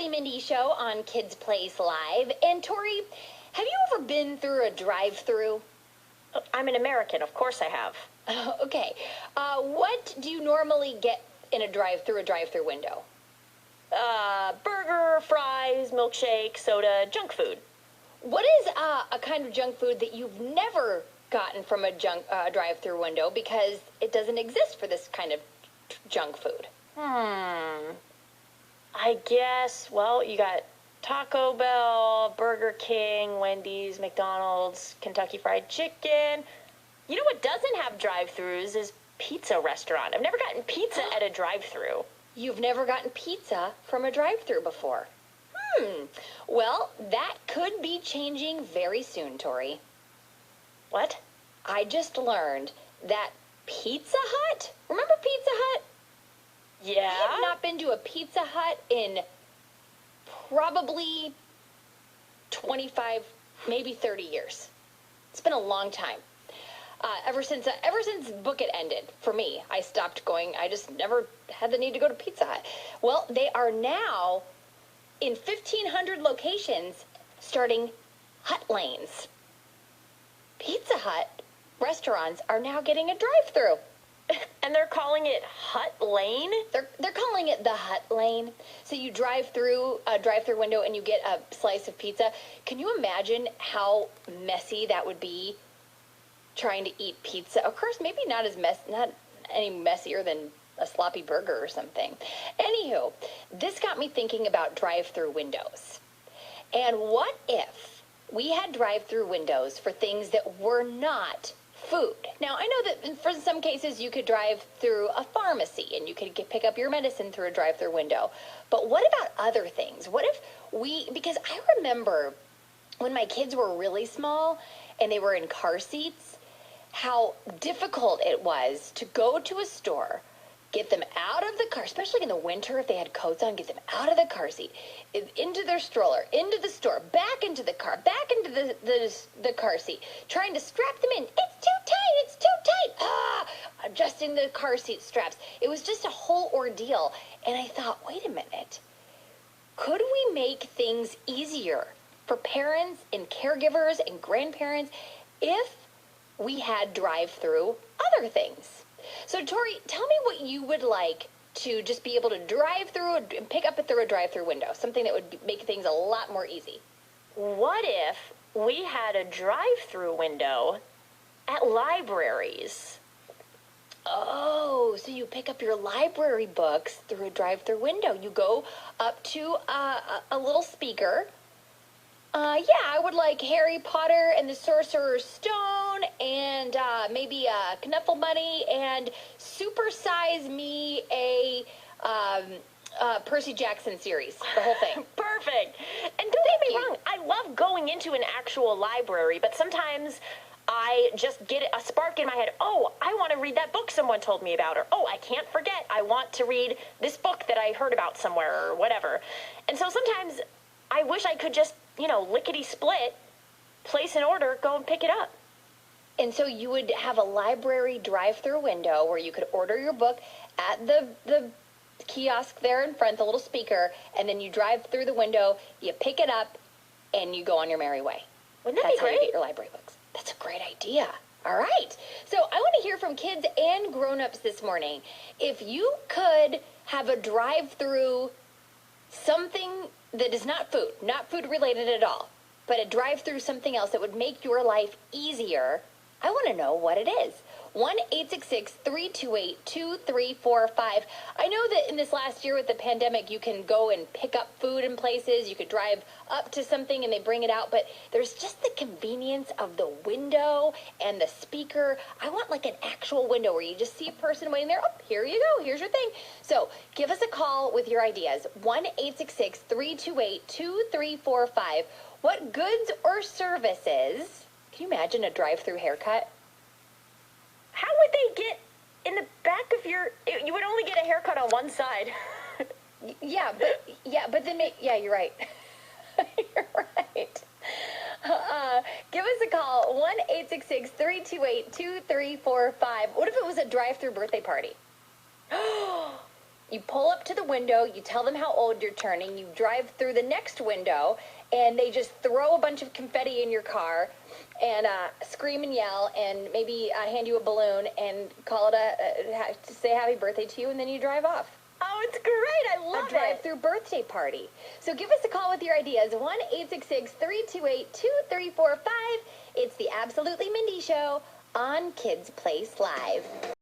Tori Mindy show on Kids Place Live. And Tori, have you ever been through a drive-through? I'm an American, of course I have. Okay. What do you normally get in a drive-through window? Burger, fries, milkshake, soda, junk food. What is a kind of junk food that you've never gotten from a drive-through window because it doesn't exist for this kind of junk food? I guess, well, you got Taco Bell, Burger King, Wendy's, McDonald's, Kentucky Fried Chicken. You know what doesn't have drive-thrus is pizza restaurant. I've never gotten pizza at a drive-thru. You've never gotten pizza from a drive-thru before? Well, that could be changing very soon, Tori. What? I just learned that Pizza Hut, remember Pizza Hut? Yeah? I have not been to a Pizza Hut in probably 25, maybe 30 years. It's been a long time. Ever since Book It ended, for me, I stopped going. I just never had the need to go to Pizza Hut. Well, they are now in 1,500 locations starting Hut lanes. Pizza Hut restaurants are now getting a drive-thru. And they're calling it Hut Lane? They're calling it the Hut Lane. So you drive through a drive-through window and you get a slice of pizza. Can you imagine how messy that would be trying to eat pizza? Of course, maybe not any messier than a sloppy burger or something. Anywho, this got me thinking about drive-through windows. And what if we had drive-through windows for things that were not food? Now, I know that for some cases you could drive through a pharmacy and you could pick up your medicine through a drive-through window. But what about other things? What if because I remember when my kids were really small and they were in car seats, how difficult it was to go to a store, get them out of the car, especially in the winter if they had coats on, get them out of the car seat, into their stroller, into the store, back into the car, back into the car seat, trying to strap them in. It's too tight. Adjusting the car seat straps. It was just a whole ordeal. And I thought, wait a minute. Could we make things easier for parents and caregivers and grandparents if we had drive-through other things? So, Tori, tell me what you would like to just be able to drive through and pick up through a drive-through window, something that would make things a lot more easy. What if we had a drive-through window at libraries? Oh, so you pick up your library books through a drive-through window. You go up to a little speaker. I would like Harry Potter and the Sorcerer's Stone and maybe a Knuffle Bunny and supersize me a Percy Jackson series, the whole thing. Perfect. And don't get me wrong, I love going into an actual library, but sometimes I just get a spark in my head. Oh, I want to read that book someone told me about. Or, oh, I can't forget. I want to read this book that I heard about somewhere or whatever. And so sometimes I wish I could just, lickety-split, place an order, go and pick it up. And so you would have a library drive-through window where you could order your book at the kiosk there in front, the little speaker, and then you drive through the window, you pick it up, and you go on your merry way. Wouldn't that be great? That's how you get your library books. That's a great idea. All right. So I want to hear from kids and grown-ups this morning. If you could have a drive-through something that is not food related at all, but a drive-through something else that would make your life easier, I want to know what it is. 1-866-328-2345. I know that in this last year with the pandemic, you can go and pick up food in places. You could drive up to something and they bring it out. But there's just the convenience of the window and the speaker. I want like an actual window where you just see a person waiting there. Oh, here you go. Here's your thing. So give us a call with your ideas. 1-866-328-2345. What goods or services, can you imagine a drive-through haircut? How would they get in the back of you would only get a haircut on one side. but then you're right. You're right. Give us a call, 1-866-328-2345. What if it was a drive-through birthday party? You pull up to the window, you tell them how old you're turning, you drive through the next window, and they just throw a bunch of confetti in your car and scream and yell and maybe hand you a balloon and call it say happy birthday to you, and then you drive off. Oh, it's great. I love A drive-through birthday party. So give us a call with your ideas. 1-866-328-2345. It's the Absolutely Mindy Show on Kids Place Live.